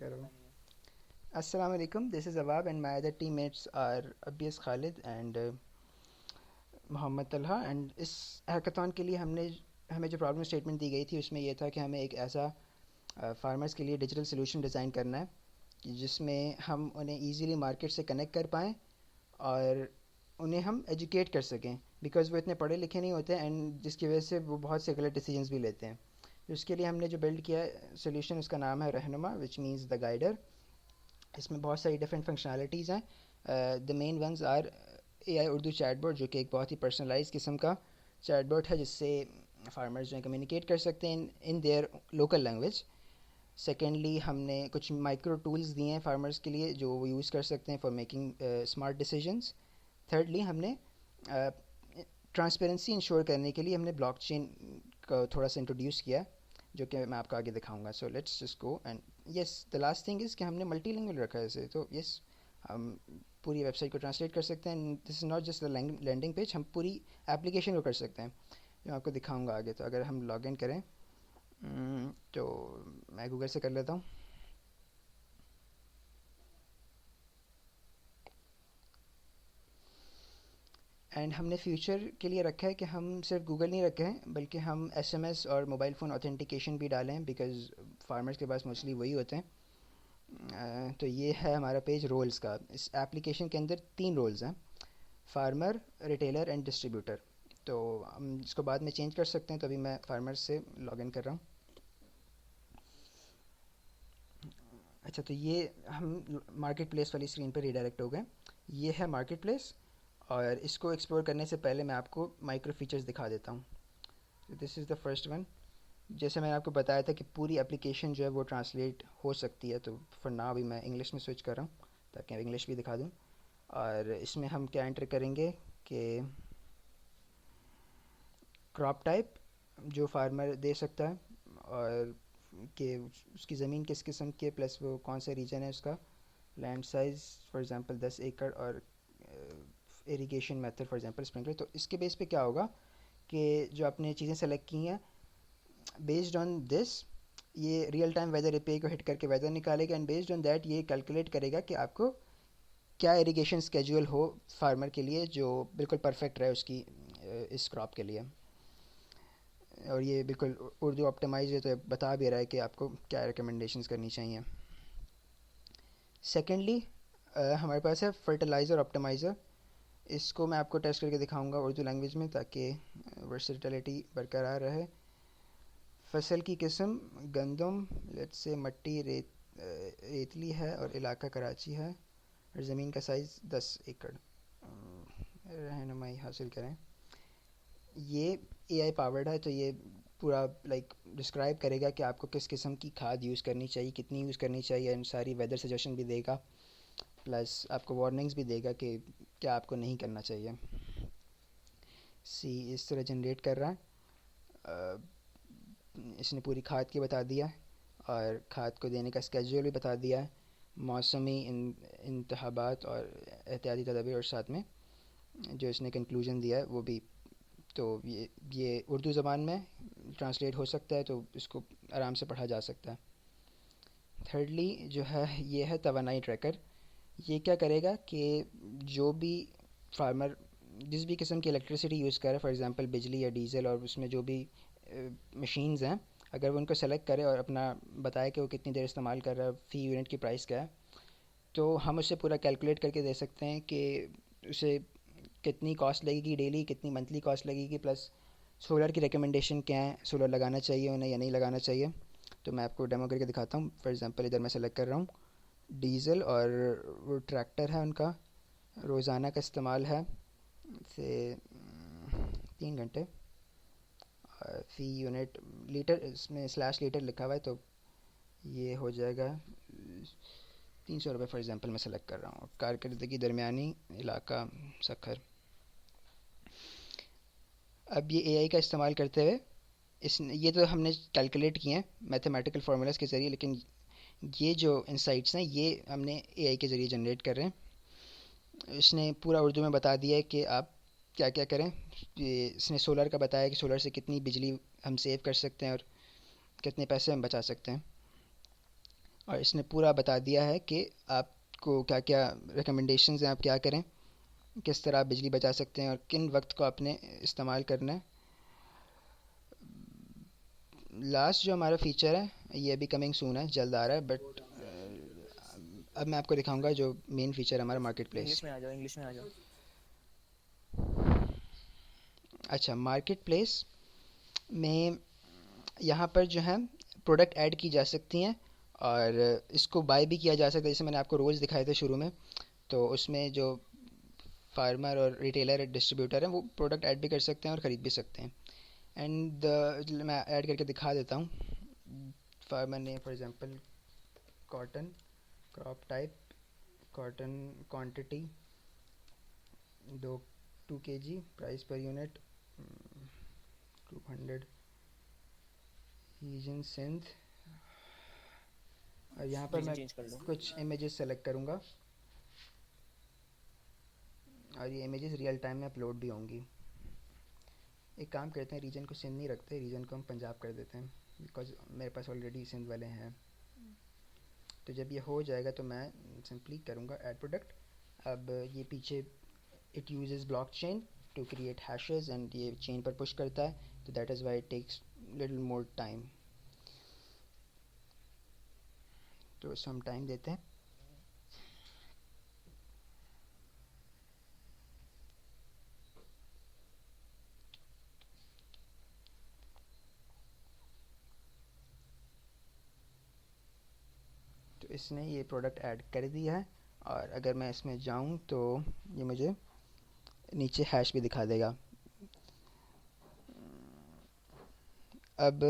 کرو. السلام علیکم. This is Awab and my other teammates are Abiyas Khalid and Muhammad Talha. And اس ہیکاتھون کے لیے ہمیں جو پرابلم اسٹیٹمنٹ دی گئی تھی اس میں یہ تھا کہ ہمیں ایک ایسا فارمرز کے لیے ڈیجیٹل سلوشن ڈیزائن کرنا ہے جس میں ہم انہیں ایزیلی مارکیٹ سے کنیکٹ کر پائیں اور انہیں ہم ایجوکیٹ کر سکیں، بیکاز وہ اتنے پڑھے لکھے نہیں ہوتے اینڈ جس کی وجہ سے وہ بہت سے غلط ڈیسیجنز بھی لیتے ہیں. اس کے لیے ہم نے جو بلڈ کیا سولوشن اس کا نام ہے رہنما، وچ مینز دا گائیڈر. اس میں بہت ساری ڈفرینٹ فنکشنالٹیز ہیں. The main ones are AI Urdu chatbot, جو کہ ایک بہت ہی پرسنلائز قسم کا چیٹ بوٹ ہے جس سے فارمرز جو ہیں کمیونیکیٹ کر سکتے ہیں in their local language. Secondly ہم نے کچھ مائکرو ٹولز دیے ہیں فارمرز کے لیے جو وہ یوز کر سکتے ہیں for making smart decisions. Thirdly ہم نے ٹرانسپیرنسی انشور کرنے کے لیے ہم نے بلاک چین کو تھوڑا سا انٹروڈیوس کیا جو کہ میں آپ کو آگے دکھاؤں گا. So let's just go. And yes the last thing is کہ ہم نے ملٹی لینگویج رکھا ہے اسے. تو یس ہم پوری ویب سائٹ کو ٹرانسلیٹ کر سکتے ہیں. This is not just the landing page, ہم پوری اپلیکیشن کو کر سکتے ہیں جو آپ کو دکھاؤں گا آگے. تو اگر ہم لاگ ان کریں تو میں گوگل سے کر لیتا ہوں. اینڈ ہم نے فیوچر کے لیے رکھا ہے کہ ہم صرف گوگل نہیں رکھے ہیں بلکہ ہم ایس ایم ایس اور موبائل فون اوتھینٹیکیشن بھی ڈالیں، بیکاز فارمرز کے پاس موسٹلی وہی ہوتے ہیں. تو یہ ہے ہمارا پیج رولز کا. اس ایپلیکیشن کے اندر 3 رولز ہیں: فارمر، ریٹیلر اینڈ ڈسٹریبیوٹر. تو ہم اس کو بعد میں چینج کر سکتے ہیں. تو ابھی میں فارمر سے لاگ ان کر رہا ہوں. اچھا، تو یہ ہم مارکیٹ پلیس والی اسکرین پہ ریڈائریکٹ ہو گئے. یہ ہے مارکیٹ پلیس، اور اس کو ایکسپلور کرنے سے پہلے میں آپ کو مائکرو فیچرز دکھا دیتا ہوں. دس از دا فرسٹ ون. جیسے میں نے آپ کو بتایا تھا کہ پوری اپلیکیشن جو ہے وہ ٹرانسلیٹ ہو سکتی ہے. تو فار ناؤ ابھی میں انگلش میں سوئچ کر رہا ہوں تاکہ انگلش بھی دکھا دوں. اور اس میں ہم کیا انٹر کریں گے کہ کراپ ٹائپ جو فارمر دے سکتا ہے، اور کہ اس کی زمین کس قسم کے، پلس وہ کون سا ریجن ہے اس کا، لینڈ سائز فار ایگزامپل 10 ایکڑ، اور irrigation method for example sprinkler. تو اس کے بیس پہ کیا ہوگا کہ جو آپ نے چیزیں سلیکٹ کی ہیں بیسڈ آن دس یہ ریئل ٹائم ویدر رپے کو ہٹ کر کے ویدر نکالے گا، اینڈ بیسڈ آن دیٹ یہ کیلکولیٹ کرے گا کہ آپ کو کیا اریگیشن اسکیجول ہو فارمر کے لیے جو بالکل پرفیکٹ رہے اس کی اس کراپ کے لیے. اور یہ بالکل اردو آپٹیمائز ہے، تو بتا بھی رہا ہے کہ آپ کو کیا ریکمنڈیشنز کرنی چاہیے. سیکنڈلی ہمارے پاس ہے فرٹیلائزر آپٹیمائزر. اس کو میں آپ کو ٹیسٹ کر کے دکھاؤں گا اردو لینگویج میں تاکہ ورسٹیلیٹی برقرار رہے. فصل کی قسم گندم، لیٹ سے مٹی ریتلی ہے اور علاقہ کراچی ہے، اور زمین کا سائز 10 ایکڑ. رہنمائی حاصل کریں. یہ اے آئی پاورڈ ہے، تو یہ پورا ڈسکرائب کرے گا کہ آپ کو کس قسم کی کھاد یوز کرنی چاہیے، کتنی یوز کرنی چاہیے، اینڈ ساری ویدر سجیشن بھی دے گا، پلس آپ کو وارننگز بھی دے گا کہ کیا آپ کو نہیں کرنا چاہیے. اس طرح جنریٹ کر رہا ہے. اس نے پوری کھاد کی بتا دیا اور کھاد کو دینے کا اسکیجول بھی بتا دیا ہے، موسمی انتخابات اور احتیاطی تدابیر، اور ساتھ میں جو اس نے کنکلوژن دیا ہے وہ بھی. تو یہ اردو زبان میں ٹرانسلیٹ ہو سکتا ہے، تو اس کو آرام سے پڑھا جا سکتا ہے. تھرڈلی جو ہے یہ ہے توانائی ٹریکر. یہ کیا کرے گا کہ جو بھی فارمر جس بھی قسم کی الیکٹریسٹی یوز کرے، فار ایگزامپل بجلی یا ڈیزل، اور اس میں جو بھی مشینز ہیں، اگر وہ ان کو سلیکٹ کرے اور اپنا بتائے کہ وہ کتنی دیر استعمال کر رہا ہے، فی یونٹ کی پرائس کیا ہے، تو ہم اسے پورا کیلکولیٹ کر کے دے سکتے ہیں کہ اسے کتنی کاسٹ لگے گی ڈیلی، کتنی منتھلی کاسٹ لگے گی، پلس سولر کی ریکمنڈیشن کیا ہے، سولر لگانا چاہیے انہیں یا نہیں لگانا چاہیے. تو میں آپ کو ڈیمو کر کے دکھاتا ہوں. فار ایگزامپل ادھر میں سلیکٹ کر رہا ہوں ڈیزل، اور وہ ٹریکٹر ہے ان کا روزانہ کا استعمال ہے سے 3 گھنٹے، فی یونٹ لیٹر، اس میں سلیش لیٹر لکھا ہوا ہے، تو یہ ہو جائے گا 300 روپے فار ایگزامپل میں سلیکٹ کر رہا ہوں. کارکردگی درمیانی، علاقہ سکھر. اب یہ اے آئی کا استعمال کرتے ہوئے یہ تو ہم نے کیلکولیٹ کیے ہیں میتھمیٹیکل فارمولاز کے ذریعے، لیکن یہ جو انسائٹس ہیں یہ ہم نے اے آئی کے ذریعے جنریٹ کر رہے ہیں. اس نے پورا اردو میں بتا دیا ہے کہ آپ کیا کیا کریں. اس نے سولر کا بتایا کہ سولر سے کتنی بجلی ہم سیو کر سکتے ہیں اور کتنے پیسے ہم بچا سکتے ہیں. اور اس نے پورا بتا دیا ہے کہ آپ کو کیا کیا ریکمنڈیشنز ہیں، آپ کیا کریں، کس طرح آپ بجلی بچا سکتے ہیں اور کن وقت کو آپ نے استعمال کرنا ہے۔ لاسٹ جو ہمارا فیچر ہے یہ ابھی کمنگ سون ہے، جلد آ رہا ہے، بٹ اب میں آپ کو دکھاؤں گا جو مین فیچر ہے ہمارا مارکیٹ پلیس۔ انگلش میں آ جاؤ، انگلش میں آ جاؤ۔ اچھا، مارکیٹ پلیس میں یہاں پر جو ہے پروڈکٹ ایڈ کی جا سکتی ہیں اور اس کو بائی بھی کیا جا سکتا ہے، جیسے میں نے آپ کو رولز دکھائے تھے شروع میں، تو اس میں جو فارمر اور ریٹیلر ڈسٹریبیوٹر ہیں وہ پروڈکٹ ایڈ بھی کر سکتے ہیں اور خرید بھی سکتے ہیں۔ اینڈ میں ایڈ کر کے دکھا دیتا ہوں۔ فارمر نے for example cotton, crop type, cotton quantity 2 kg، price per unit 200، region Sindh, اور یہاں پر ریجن میں چینج کر لو۔ کچھ امیجز سلیکٹ کروں گا اور یہ امیجز ریئل ٹائم میں اپلوڈ بھی ہوں گی۔ ایک کام کرتے ہیں، ریجن کو سندھ نہیں رکھتے، ریجن کو ہم پنجاب کر دیتے ہیں، بیکاز میرے پاس آلریڈی سندھ والے ہیں۔ تو جب یہ ہو جائے گا تو میں سمپلی کروں گا ایڈ پروڈکٹ۔ اب یہ پیچھے it uses blockchain to create hashes and یہ چین پر پش کرتا ہے، تو that is why it takes little more time. تو اس ہم ٹائم دیتے ہیں۔ تو اس نے یہ پروڈکٹ ایڈ کر دیا ہے، اور اگر میں اس میں جاؤں تو یہ مجھے نیچے ہیش بھی دکھا دے گا۔ اب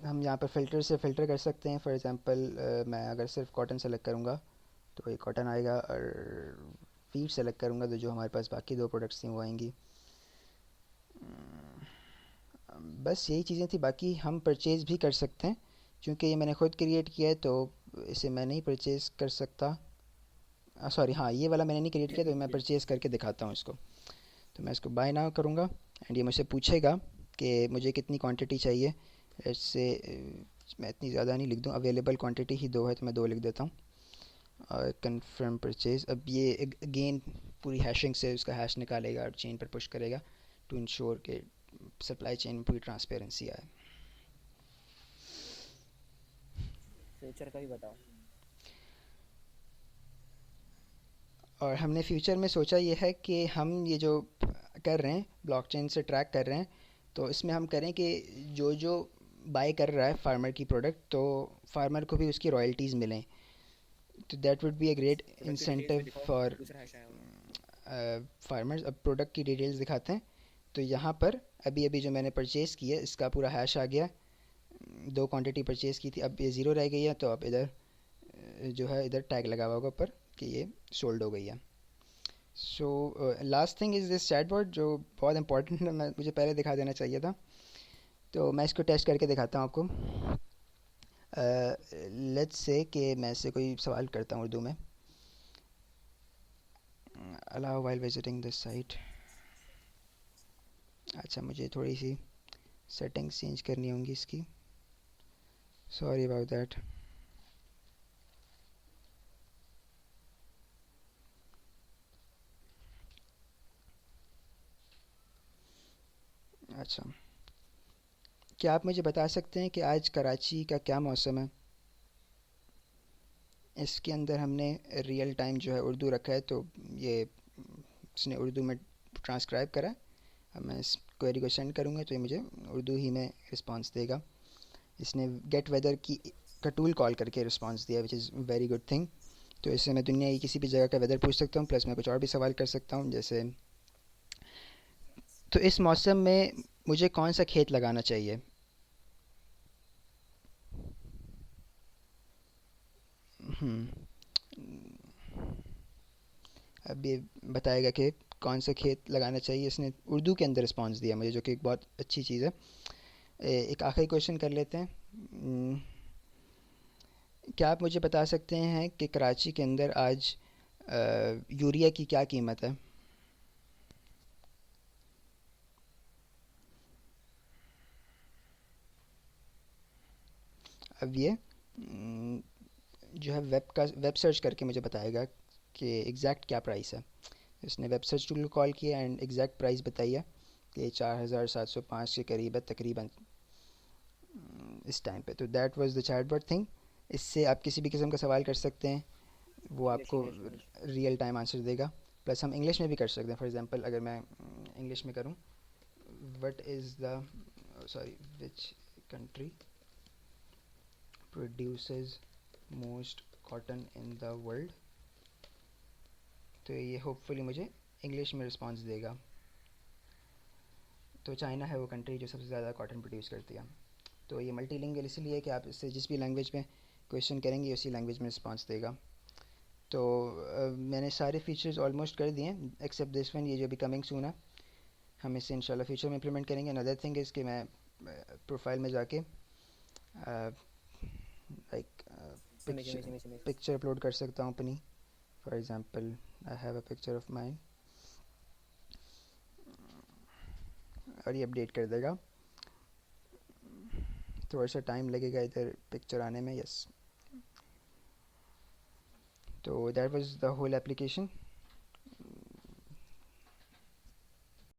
ہم یہاں پر فلٹر سے فلٹر کر سکتے ہیں، فار ایگزامپل میں اگر صرف کاٹن سلیکٹ کروں گا تو یہ کاٹن آئے گا، اور فیڈ سلیکٹ کروں گا تو جو ہمارے پاس باقی 2 پروڈکٹس تھیں وہ آئیں گی۔ بس یہی چیزیں تھیں، باقی ہم پرچیز بھی کر سکتے ہیں، چونکہ یہ میں نے خود کریٹ کیا ہے تو اسے میں نہیں پرچیز کر سکتا۔ سوری، ہاں یہ والا میں نے نہیں کریٹ کیا، تو میں پرچیز کر کے دکھاتا ہوں اس کو۔ تو میں اس کو بائی ناؤ کروں گا، اینڈ یہ مجھ سے پوچھے گا کہ مجھے کتنی کوانٹٹی چاہیے۔ اس سے میں اتنی زیادہ نہیں لکھ دوں، اویلیبل کوانٹٹی ہی 2 ہے تو میں 2 لکھ دیتا ہوں، اور کنفرم پرچیز۔ اب یہ اگین پوری ہیشنگ سے اس کا ہیش نکالے گا اور چین پر پش کرے گا ٹو انشور کہ سپلائی چین میں پوری ٹرانسپیرنسی آئے۔ فیوچر کا بھی بتاؤ۔ اور ہم نے فیوچر میں سوچا یہ ہے کہ ہم یہ جو کر رہے ہیں بلاک چین سے ٹریک کر رہے ہیں، تو اس میں ہم کریں کہ جو بائی کر رہا ہے فارمر کی پروڈکٹ، تو فارمر کو بھی اس کی رائلٹیز ملیں، تو that would be a great product کی ڈیٹیلز انسینٹیو بھی دکھاؤ، فار دوسرا ہیش آیا ہوا ہے۔ فارمرز۔ اب پروڈکٹ کی ڈیٹیلز دکھاتے ہیں، تو یہاں پر ابھی جو میں نے پرچیز کی ہے اس کا پورا ہیش آ گیا، 2 کوانٹٹی پرچیز کی تھی، اب یہ 0 رہ گئی ہے، تو اب ادھر جو ہے ادھر ٹیگ لگا ہوا ہوگا اوپر کہ یہ سولڈ ہو گئی ہے۔ سو لاسٹ تھنگ از دس چیٹ بوٹ، جو بہت امپورٹنٹ ہے، مجھے پہلے دکھا دینا چاہیے تھا، تو میں اس کو ٹیسٹ کر کے دکھاتا ہوں آپ کو۔ لیٹس سے کہ میں اس سے کوئی سوال کرتا ہوں اردو میں، الاؤ وائل وزٹنگ دس سائٹ۔ اچھا، مجھے تھوڑی سی سیٹنگس چینج کرنی ہوں گی اس کی، سوری اباؤٹ دیٹ۔ اچھا، کیا آپ مجھے بتا سکتے ہیں کہ آج کراچی کا کیا موسم ہے؟ اس کے اندر ہم نے ریئل ٹائم جو ہے اردو رکھا ہے، تو یہ اس نے اردو میں ٹرانسکرائب کرا ہے۔ اب میں اس کوئری کو سینڈ کروں گا تو یہ مجھے اردو ہی میں رسپانس دے گا۔ اس نے گیٹ ویدر کی کا ٹول کال کر کے رسپانس دیا، وچ از ویری گڈ تھنگ۔ تو اس سے میں دنیا کی کسی بھی جگہ کا ویدر پوچھ سکتا ہوں، پلس میں کچھ اور بھی سوال کر سکتا ہوں، جیسے تو اس موسم میں مجھے کون سا کھیت لگانا چاہیے؟ اب یہ بتائے گا کہ کون سا کھیت لگانا چاہیے، اس نے اردو کے اندر رسپانس دیا مجھے، جو کہ ایک بہت اچھی چیز ہے۔ ایک آخری کویشچن کر لیتے ہیں، کیا آپ مجھے بتا سکتے ہیں کہ کراچی کے اندر آج یوریا کی کیا قیمت ہے؟ اب یہ جو ہے ویب سرچ کر کے مجھے بتائے گا کہ ایگزیکٹ کیا پرائس ہے. اس نے ویب سرچ ٹول کو کال کیا اینڈ ایگزیکٹ پرائس بتائی ہے کہ 4705 کے قریب ہے تقریباً اس ٹائم پہ. تو that was the chatbot thing. اس سے آپ کسی بھی قسم کا سوال کر سکتے ہیں, وہ آپ انگلش کو English English real time answer دے گا. پلس ہم انگلش میں بھی کر سکتے ہیں. فار ایگزامپل اگر میں انگلش میں کروں, what is the sorry which country produces most cotton in the world, تو یہ ہوپ فلی مجھے انگلش میں رسپانس دے گا. تو چائنا ہے وہ کنٹری جو سب سے زیادہ کاٹن پروڈیوس کرتی ہے. تو یہ ملٹی لنگویل اس لیے کہ آپ اس سے جس بھی لینگویج میں کویشچن کریں گے اسی لینگویج میں رسپانس دے گا. تو میں نے سارے فیچرز آلموسٹ کر دیے ہیں ایکسیپٹ دس ون, یہ جو بھی کمنگ سون ہے ہم اسے انشاءاللہ فیوچر میں امپلیمنٹ کریں گے. اندر تھنگ از کہ میں پروفائل میں جا کے لائک سمجھ سمجھ سمجھ سمجھ پکچر اپلوڈ کر سکتا ہوں اپنی. For example I have a picture of mine, اور یہ اپڈیٹ کر دے گا. تھوڑا سا ٹائم لگے گا ادھر پکچر آنے میں. یس, تو that was the whole application.